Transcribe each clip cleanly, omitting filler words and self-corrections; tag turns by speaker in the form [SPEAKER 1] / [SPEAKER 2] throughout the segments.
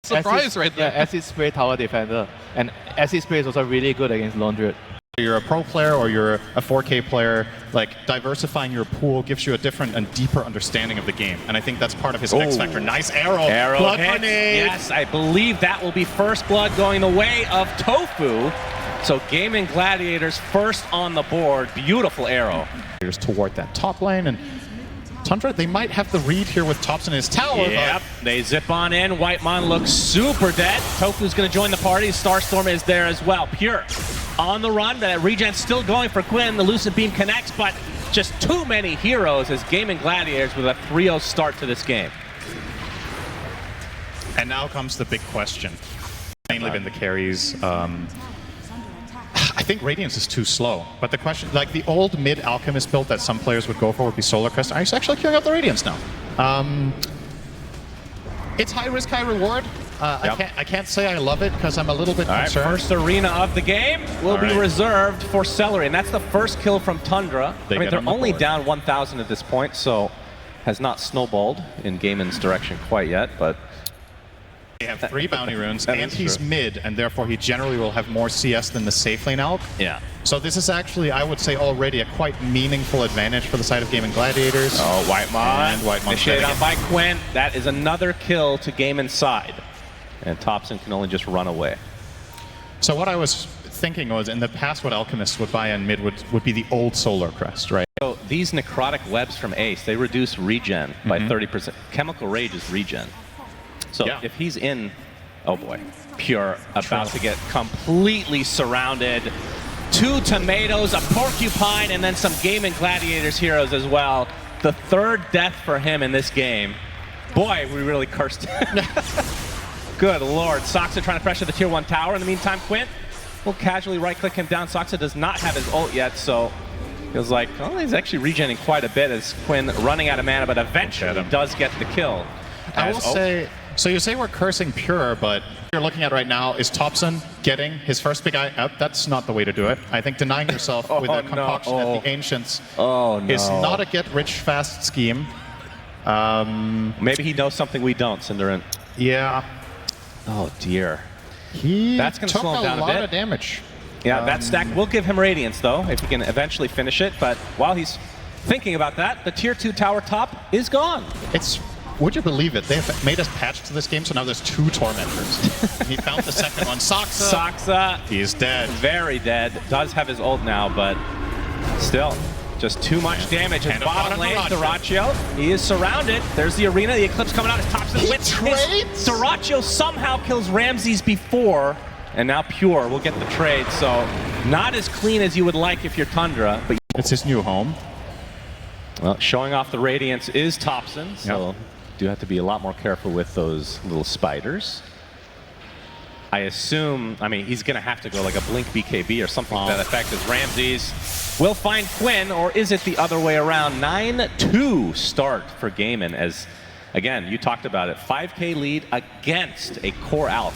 [SPEAKER 1] Surprise right there.
[SPEAKER 2] Yeah, Acid Spray tower defender. And Acid Spray is also really good against Laundry.
[SPEAKER 3] You're a pro player or you're a 4K player, like diversifying your pool gives you a different and deeper understanding of the game. And I think that's part of his X factor. Nice arrow. Blood
[SPEAKER 4] hits.
[SPEAKER 3] grenade.
[SPEAKER 4] Yes, I believe that will be first blood going the way of Tofu. So gaimin Gladiators first on the board. Beautiful arrow.
[SPEAKER 3] Toward that top lane, and Tundra, they might have the read here with Tops in his tower.
[SPEAKER 4] Yep, they zip on in. Whitemon looks super dead. Tofu's going to join the party. Starstorm is there as well. Pure on the run. That regen's still going for Quinn. The Lucid Beam connects, but just too many heroes as gaimin Gladiators with a 3-0 start to this game.
[SPEAKER 3] And now comes the big question. Mainly been the carries. I think Radiance is too slow, but the question, like the old mid Alchemist build that some players would go for would be Solar Crest. Are you actually queuing up the Radiance now? It's high risk, high reward. I can't say I love it because I'm a little bit concerned.
[SPEAKER 4] First arena of the game will be reserved for Celery, and that's the first kill from Tundra. I mean, they're only down 1,000 at this point, so has not snowballed in gaimin's direction quite yet, but
[SPEAKER 3] they have 3 bounty runes, and he's mid, and therefore he generally will have more CS than the safe lane Alch.
[SPEAKER 4] Yeah.
[SPEAKER 3] So this is actually, I would say, already a quite meaningful advantage for the side of gaimin Gladiators.
[SPEAKER 4] Oh, Whitemon.
[SPEAKER 3] And Whitemon
[SPEAKER 4] initiated on by Quinn. That is another kill to gaimin's side. And Topson can only just run away.
[SPEAKER 3] So what I was thinking was, in the past, what Alchemists would buy in mid would be the old Solar Crest, right?
[SPEAKER 4] So these necrotic webs from Ace, they reduce regen by 30%. Chemical Rage is regen. So if he's in, oh boy, Pure about to get completely surrounded. 2 tomatoes, a porcupine, and then some gaimin Gladiators heroes as well. The 3rd death for him in this game. Boy, we really cursed him. Good lord. Soxa trying to pressure the tier 1 tower. In the meantime, Quinn will casually right-click him down. Soxa does not have his ult yet, so feels like, oh, he's actually regenning quite a bit as Quinn running out of mana, but eventually does get the kill.
[SPEAKER 3] I will say, so you say we're cursing Pure, but what you're looking at right now is Topson getting his first big eye up. That's not the way to do it. I think denying yourself with a concoction at the Ancients is not a get-rich fast scheme.
[SPEAKER 4] Maybe he knows something we don't, syndereN.
[SPEAKER 3] Yeah.
[SPEAKER 4] Oh dear.
[SPEAKER 3] That's
[SPEAKER 4] going to slow him down a bit.
[SPEAKER 3] A lot of damage.
[SPEAKER 4] Yeah, that stack will give him Radiance though, if he can eventually finish it. But while he's thinking about that, the tier 2 tower top is gone.
[SPEAKER 3] Would you believe it? They've made us patch to this game, so now there's 2 Tormentors. He found the second one.
[SPEAKER 4] Soxa.
[SPEAKER 3] He's dead.
[SPEAKER 4] Very dead. Does have his ult now, but still. Just too much damage. His bottom lane, Dyrachyo. He is surrounded. There's the arena. The Eclipse coming out. His Topson wins. Dyrachyo somehow kills Ramses before, and now Pure will get the trade. So not as clean as you would like if you're Tundra, but
[SPEAKER 3] it's his new home.
[SPEAKER 4] Well, showing off the Radiance is Topson, so do have to be a lot more careful with those little spiders. I assume, I mean, he's going to have to go like a Blink BKB or something to that effect as Ramses will find Quinn, or is it the other way around? 9-2 start for gaimin as, again, you talked about it, 5K lead against a core Alch.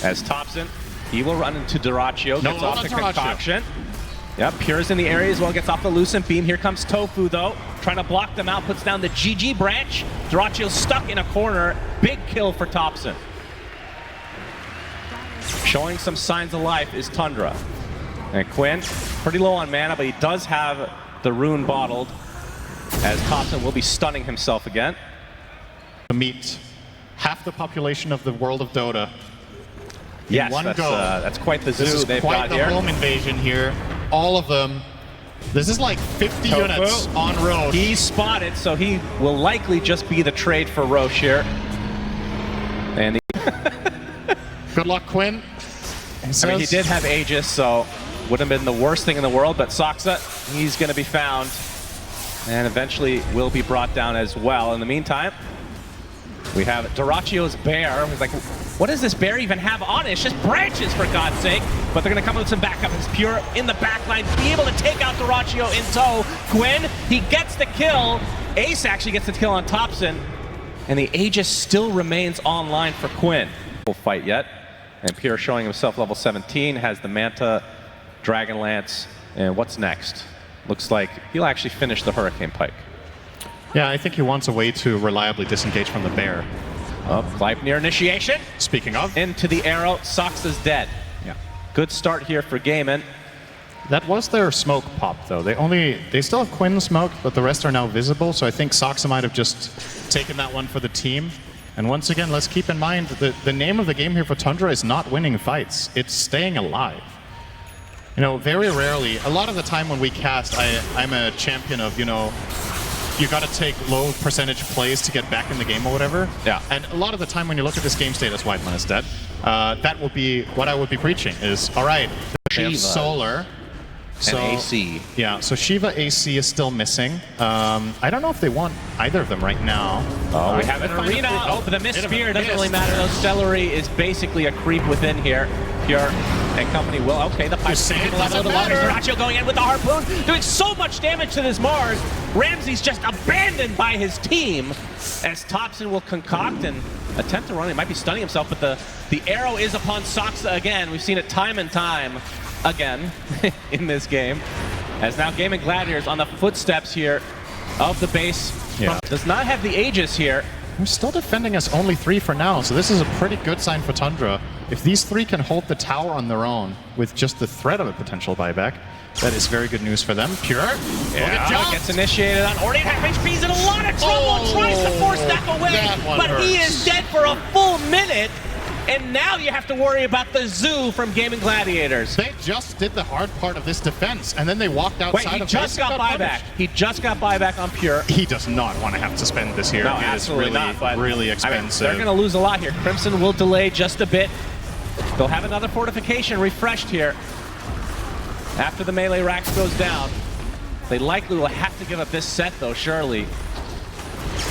[SPEAKER 4] As Topson, he will run into Dyrachyo, gets off the concoction. Yep, Pure's in the area as well, gets off the Lucent Beam. Here comes Tofu though, trying to block them out, puts down the GG branch. Dyrachyo's stuck in a corner, big kill for Topson. Showing some signs of life is Tundra. And Quinn, pretty low on mana, but he does have the rune bottled, as Topson will be stunning himself again.
[SPEAKER 3] To meet half the population of the world of Dota.
[SPEAKER 4] Yes, that's quite the zoo they've got here.
[SPEAKER 3] Quite the home invasion here. All of them. This is like 50 units on Roche.
[SPEAKER 4] He's spotted, so he will likely just be the trade for Roche here. And
[SPEAKER 3] good luck, Quinn.
[SPEAKER 4] I mean, he did have Aegis, so wouldn't have been the worst thing in the world, but Soxa, he's going to be found and eventually will be brought down as well. In the meantime, we have Dyrachyo's bear. He's like, what does this bear even have on it? It's just branches, for God's sake. But they're going to come with some backup. It's Pure in the backline, be able to take out Dyrachyo in tow. Quinn, he gets the kill. Ace actually gets the kill on Topson, and the Aegis still remains online for Quinn. Full fight yet. And Pure showing himself level 17, has the Manta, Dragonlance, and what's next? Looks like he'll actually finish the Hurricane Pike.
[SPEAKER 3] Yeah, I think he wants a way to reliably disengage from the bear.
[SPEAKER 4] Oh, Gleipnir initiation.
[SPEAKER 3] Speaking of.
[SPEAKER 4] Into the arrow. Soxa's dead.
[SPEAKER 3] Yeah.
[SPEAKER 4] Good start here for gaimin.
[SPEAKER 3] That was their smoke pop, though. They still have Quinn smoke, but the rest are now visible, so I think Soxa might have just taken that one for the team. And once again, let's keep in mind that the name of the game here for Tundra is not winning fights, it's staying alive. You know, very rarely, a lot of the time when we cast, I'm a champion of, you know, you gotta take low percentage plays to get back in the game or whatever.
[SPEAKER 4] Yeah.
[SPEAKER 3] And a lot of the time when you look at this game status, White Man is dead, that will be what I would be preaching is, all right, they have Solar.
[SPEAKER 4] So, and AC.
[SPEAKER 3] Yeah, so Shiva AC is still missing. I don't know if they want either of them right now.
[SPEAKER 4] Oh, we have an arena. Oh, but the missed spear doesn't really matter. Though Celery is basically a creep within here. Pure and company will. Okay, the pipe level of the waters. Dyrachyo going in with the harpoon, doing so much damage to this Mars. Ramsey's just abandoned by his team as Topson will concoct and attempt to run. He might be stunning himself, but the arrow is upon Soxa again. We've seen it time and time again in this game. As now gaimin Gladiators on the footsteps here of the base. Yeah. Does not have the Aegis here.
[SPEAKER 3] We're still defending us only 3 for now, so this is a pretty good sign for Tundra. If these 3 can hold the tower on their own with just the threat of a potential buyback, that is very good news for them. Pure.
[SPEAKER 4] Yeah, gets initiated on already half HP. He's in a lot of trouble. Tries to force that away, but he is dead for a full minute. And now you have to worry about the zoo from gaimin Gladiators.
[SPEAKER 3] They just did the hard part of this defense, and then they walked outside.
[SPEAKER 4] Wait, he just got buyback. He just got buyback on Pure.
[SPEAKER 3] He does not want to have to spend this here.
[SPEAKER 4] No,
[SPEAKER 3] it
[SPEAKER 4] absolutely
[SPEAKER 3] is really,
[SPEAKER 4] not. But
[SPEAKER 3] really expensive.
[SPEAKER 4] I mean, they're going to lose a lot here. Crimson will delay just a bit. They'll have another fortification refreshed here. After the melee racks goes down, they likely will have to give up this set, though, surely.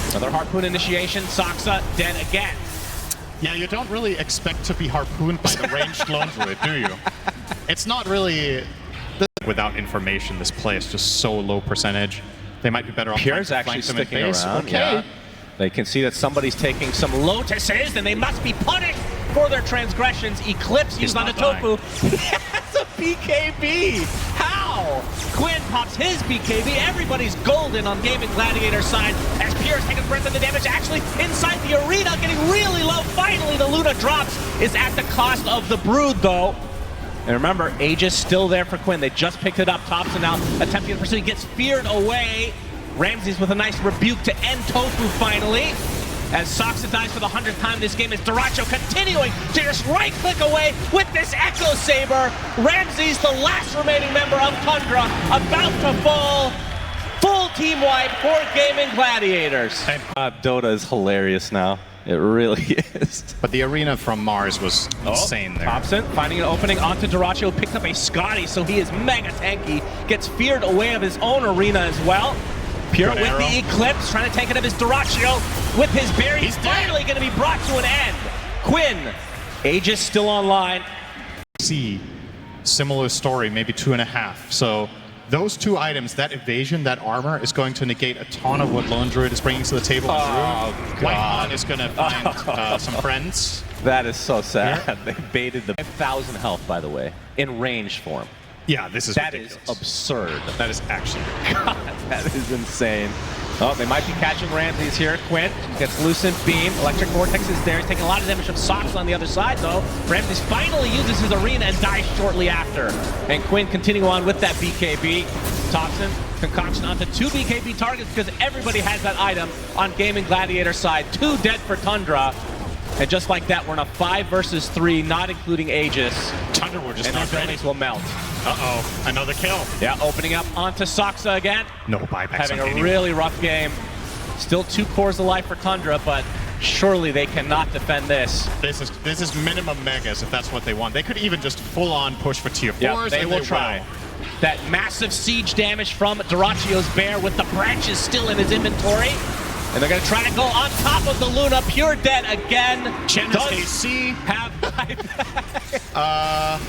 [SPEAKER 4] Another harpoon initiation. Soxa dead again.
[SPEAKER 3] Yeah, you don't really expect to be harpooned by the ranged lone druid, do you? It's not really... Without information, this play is just so low percentage. They might be better off...
[SPEAKER 4] Pure's actually sticking around.
[SPEAKER 3] Okay.
[SPEAKER 4] Yeah. They can see that somebody's taking some lotuses, and they must be punished for their transgressions. Eclipse used on the tofu. That's a BKB! How? Quinn pops his BKB. Everybody's golden on gaimin Gladiator side as Pure's taking breath of the damage. Actually, inside the arena, getting really low. Finally, the Luna drops is at the cost of the Brood, though. And remember, Aegis still there for Quinn. They just picked it up. Topson now attempting to pursue. He gets feared away. Ramsey's with a nice rebuke to end Tofu finally. As Soxa dies for the 100th time this game, is Dyrachyo continuing to just right-click away with this Echo Saber. Ramsey's the last remaining member of Tundra, about to fall. Full team wipe for gaimin Gladiators. Dota is hilarious now. It really is.
[SPEAKER 3] But the arena from Mars was insane there.
[SPEAKER 4] Topson finding an opening onto Dyrachyo, picked up a Scotty, so he is mega tanky. Gets feared away of his own arena as well. Pure with arrow. The Eclipse, trying to take it of his Dyrachyo with his berry. He's finally going to be brought to an end. Quinn, Aegis still online.
[SPEAKER 3] See, similar story, maybe 2.5. So those 2 items, that evasion, that armor, is going to negate a ton of what Lone Druid is bringing to the table. White is going to find some friends.
[SPEAKER 4] That is so sad. Yeah. They baited the 5,000 health, by the way, in ranged form.
[SPEAKER 3] Yeah, this is ridiculous.
[SPEAKER 4] That is absurd.
[SPEAKER 3] That is actually
[SPEAKER 4] God, that is insane. Oh, they might be catching Ramses here. Quinn gets Lucent Beam. Electric Vortex is there. He's taking a lot of damage from Sox on the other side, though. Ramses finally uses his arena and dies shortly after. And Quinn continuing on with that BKB. Topson, concoction onto 2 BKB targets because everybody has that item on gaimin Gladiator side. 2 dead for Tundra. And just like that, we're in a 5 versus 3, not including Aegis.
[SPEAKER 3] Tundra were just
[SPEAKER 4] and
[SPEAKER 3] not
[SPEAKER 4] their buildings will melt.
[SPEAKER 3] Uh-oh, another kill.
[SPEAKER 4] Yeah, opening up onto Soxa again.
[SPEAKER 3] No buybacks.
[SPEAKER 4] Having a really rough game. Still 2 cores of life for Tundra, but surely they cannot defend this.
[SPEAKER 3] This is minimum megas if that's what they want. They could even just full-on push for tier 4s.
[SPEAKER 4] Yeah, they will try. That massive siege damage from Dyrachyo's bear with the branches still in his inventory. And they're going to try to go on top of the Luna. Pure dead again.
[SPEAKER 3] Does AC
[SPEAKER 4] have buyback?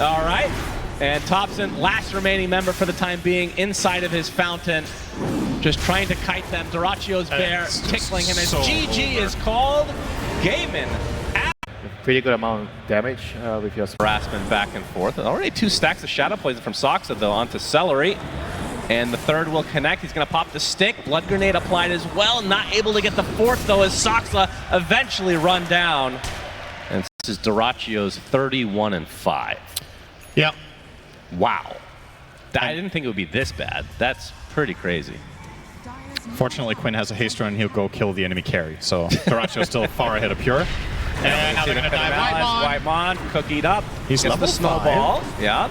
[SPEAKER 4] All right. And Topson, last remaining member for the time being, inside of his fountain. Just trying to kite them. Dyrachyo's bear tickling him as GG is called. Gaimin.
[SPEAKER 2] Pretty good amount of damage with your
[SPEAKER 4] harassment back and forth. Already 2 stacks of Shadow Poison from Soxa, though, onto Celery. And the third will connect. He's going to pop the stick. Blood grenade applied as well. Not able to get the fourth, though, as SUNSfan eventually run down. And this is Duracio's 31-5.
[SPEAKER 3] Yeah.
[SPEAKER 4] Wow. I didn't think it would be this bad. That's pretty crazy.
[SPEAKER 3] Fortunately, Quinn has a haste run and he'll go kill the enemy carry. So Duracio's still far ahead of Pure. And now they're going to die.
[SPEAKER 4] Whitemon cookied up.
[SPEAKER 3] He's
[SPEAKER 4] gets
[SPEAKER 3] level
[SPEAKER 4] the snowball.
[SPEAKER 3] 5.
[SPEAKER 4] Yeah.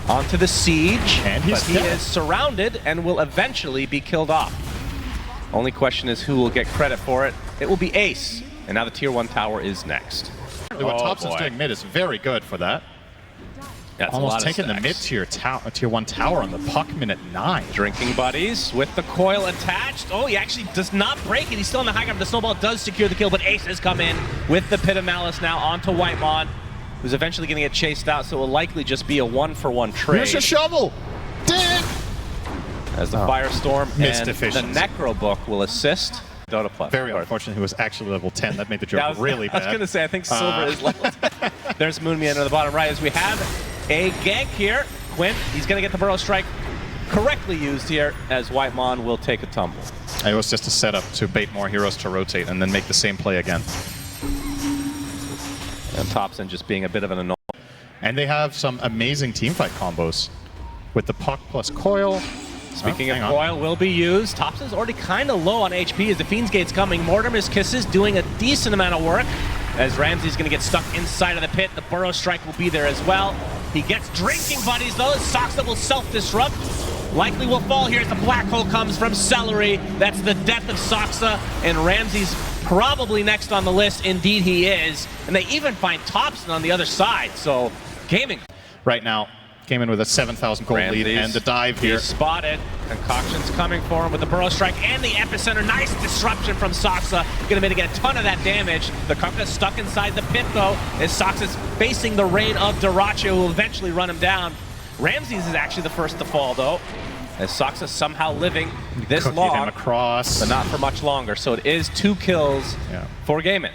[SPEAKER 4] Onto the siege.
[SPEAKER 3] And he's
[SPEAKER 4] but he is surrounded and will eventually be killed off. Only question is who will get credit for it. It will be Ace. And now the tier 1 tower is next.
[SPEAKER 3] What Thompson's doing mid is very good for that.
[SPEAKER 4] That's
[SPEAKER 3] almost taking the mid-tier tier 1 tower on the puck minute 9.
[SPEAKER 4] Drinking buddies with the coil attached. Oh, he actually does not break it. He's still on the high ground. The snowball does secure the kill, but Ace has come in with the Pit of Malice now onto Whitemon, who's eventually going to get chased out, so it will likely just be a 1-for-1 trade.
[SPEAKER 3] Here's your shovel! Dig!
[SPEAKER 4] As the Firestorm and
[SPEAKER 3] efficiency.
[SPEAKER 4] the Necro Book will assist. Dota Plus.
[SPEAKER 3] Very unfortunate he was actually level 10. That made the joke really bad.
[SPEAKER 4] I was going to say, I think Silver is level 10. There's Moonmeander on the bottom right as we have a gank here. Quinn, he's going to get the Burrow Strike correctly used here as Whitemon will take a tumble.
[SPEAKER 3] It was just a setup to bait more heroes to rotate and then make the same play again.
[SPEAKER 4] And Thompson just being a bit of an annoyance.
[SPEAKER 3] And they have some amazing teamfight combos with the puck plus coil.
[SPEAKER 4] Speaking of coil, will be used. Thompson's already kind of low on HP as the Fiend's Gate's coming. Mortimer's Kisses doing a decent amount of work as Ramsey's going to get stuck inside of the pit. The Burrow Strike will be there as well. He gets drinking buddies, though. Soxa will self-disrupt. Likely will fall here as the black hole comes from Celery. That's the death of Soxa, and Ramsey's probably next on the list. Indeed, he is. And they even find Thompson on the other side, so gaimin.
[SPEAKER 3] Right now, came in with a 7,000 gold lead and the dive here.
[SPEAKER 4] He's spotted. Concoction's coming for him with the Burrow Strike and the Epicenter. Nice disruption from Soxa. Gonna mitigate a ton of that damage. The Kunkka's stuck inside the pit, though, as Soxa's facing the rain of Duracio, who will eventually run him down. Ramses is actually the first to fall, though, as Soxa somehow living this long,
[SPEAKER 3] him across,
[SPEAKER 4] but not for much longer. So it is 2 kills for gaimin.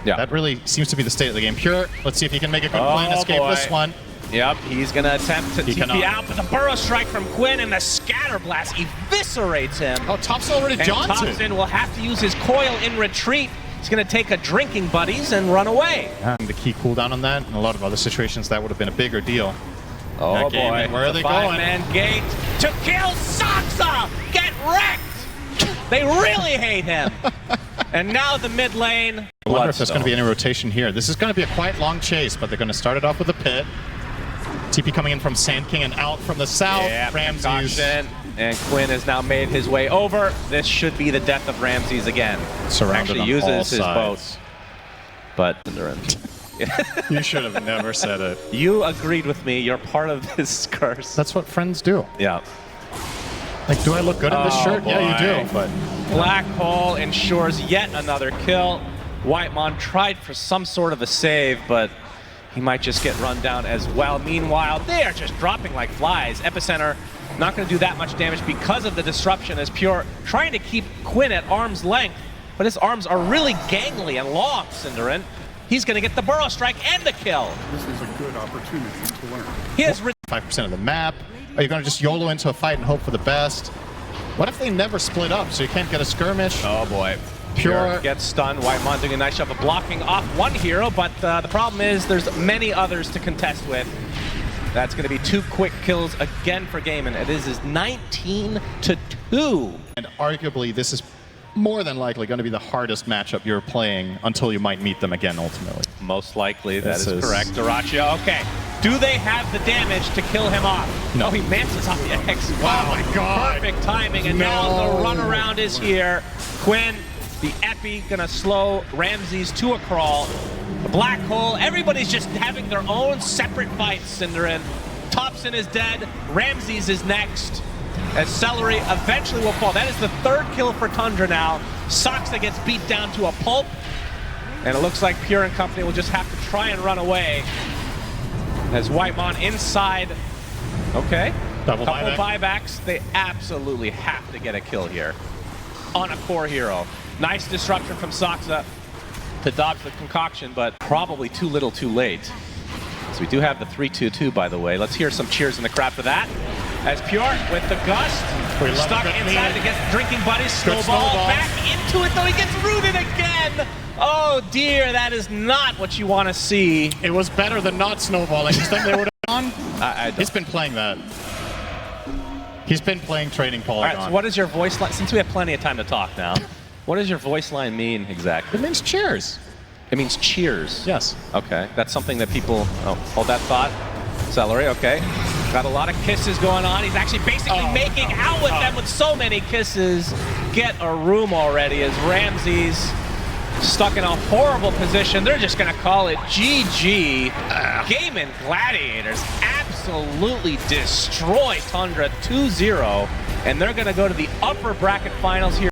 [SPEAKER 3] That really seems to be the state of the game. Pure, let's see if he can make a good plan to escape this one.
[SPEAKER 4] Yep, he's going to attempt to TP out, but the Burrow Strike from Quinn and the Scatter Blast eviscerates him.
[SPEAKER 3] Oh, Thompson already jaunted.
[SPEAKER 4] And Thompson will have to use his coil in retreat. He's going to take a drinking buddies and run away.
[SPEAKER 3] The key cooldown on that, in a lot of other situations, that would have been a bigger deal.
[SPEAKER 4] Oh boy,
[SPEAKER 3] where are they going?
[SPEAKER 4] 5-man gate to kill Soxa! Get wrecked! They really hate him. And now the mid lane.
[SPEAKER 3] I wonder if there's going to be any rotation here. This is going to be a quite long chase, but they're going to start it off with a pit. TP coming in from Sand King and out from the south.
[SPEAKER 4] Yeah,
[SPEAKER 3] Ramses.
[SPEAKER 4] And Quinn has now made his way over. This should be the death of Ramses again.
[SPEAKER 3] Surrounded
[SPEAKER 4] Actually
[SPEAKER 3] on all
[SPEAKER 4] uses his
[SPEAKER 3] sides.
[SPEAKER 4] boat. But syndereN.
[SPEAKER 3] You should have never said it.
[SPEAKER 4] You agreed with me. You're part of this curse.
[SPEAKER 3] That's what friends do.
[SPEAKER 4] Yeah.
[SPEAKER 3] Like, do I look good in this shirt?
[SPEAKER 4] Boy.
[SPEAKER 3] Yeah, you do. But
[SPEAKER 4] Black Hole ensures yet another kill. Whitemon tried for some sort of a save, but he might just get run down as well. Meanwhile, they are just dropping like flies. Epicenter not going to do that much damage because of the disruption as Pure trying to keep Quinn at arm's length, but his arms are really gangly and long, syndereN. He's going to get the Burrow Strike and the kill.
[SPEAKER 1] This is a good opportunity to learn.
[SPEAKER 4] He has
[SPEAKER 3] 5% of the map. Are you going to just YOLO into a fight and hope for the best? What if they never split up so you can't get a skirmish?
[SPEAKER 4] Oh boy.
[SPEAKER 3] Pure
[SPEAKER 4] gets stunned. Whitemon doing a nice job of blocking off one hero, but the problem is there's many others to contest with. That's going to be 2 quick kills again for gaimin. It is 19-2.
[SPEAKER 3] And arguably, this is more than likely going to be the hardest matchup you're playing until you might meet them again ultimately.
[SPEAKER 4] Most likely, that is correct. Duracio, okay. Do they have the damage to kill him off?
[SPEAKER 3] No.
[SPEAKER 4] Oh, he mances off the X.
[SPEAKER 3] Wow, my God.
[SPEAKER 4] Perfect timing, and now the runaround is here. Quinn, the Epi, gonna slow Ramses to a crawl. The Black Hole, everybody's just having their own separate fights, syndereN. Thompson is dead, Ramses is next, as Celery eventually will fall. That is the 3rd kill for Tundra now. Soxa gets beat down to a pulp, and it looks like Pure and company will just have to try and run away. As Whitemon inside, okay,
[SPEAKER 3] Couple
[SPEAKER 4] buybacks. They absolutely have to get a kill here on a core hero. Nice disruption from Soxa to dodge the concoction, but probably too little too late. So we do have the 3-2-2, by the way. Let's hear some cheers in the crowd for that. As Pure with the gust,
[SPEAKER 3] We love
[SPEAKER 4] stuck
[SPEAKER 3] a good
[SPEAKER 4] inside
[SPEAKER 3] lead.
[SPEAKER 4] against drinking buddies.
[SPEAKER 3] Good snowball.
[SPEAKER 4] Back into it though. He gets rooted again. Oh dear, that is not what you want to see.
[SPEAKER 3] It was better than not snowballing. You think they would have gone?
[SPEAKER 4] I don't.
[SPEAKER 3] He's been playing that. He's been playing training
[SPEAKER 4] All
[SPEAKER 3] Polygon.
[SPEAKER 4] right, so what is your voice line? Since we have plenty of time to talk now, what does your voice line mean exactly?
[SPEAKER 3] It means cheers.
[SPEAKER 4] It means cheers.
[SPEAKER 3] Yes.
[SPEAKER 4] Okay, that's something that people, oh, hold that thought. Celery, okay. Got a lot of kisses going on. He's actually basically making out with them with so many kisses. Get a room already as Ramsey's stuck in a horrible position. They're just gonna call it GG. Gaimin Gladiators absolutely destroy Tundra 2-0, and they're gonna go to the upper bracket finals here.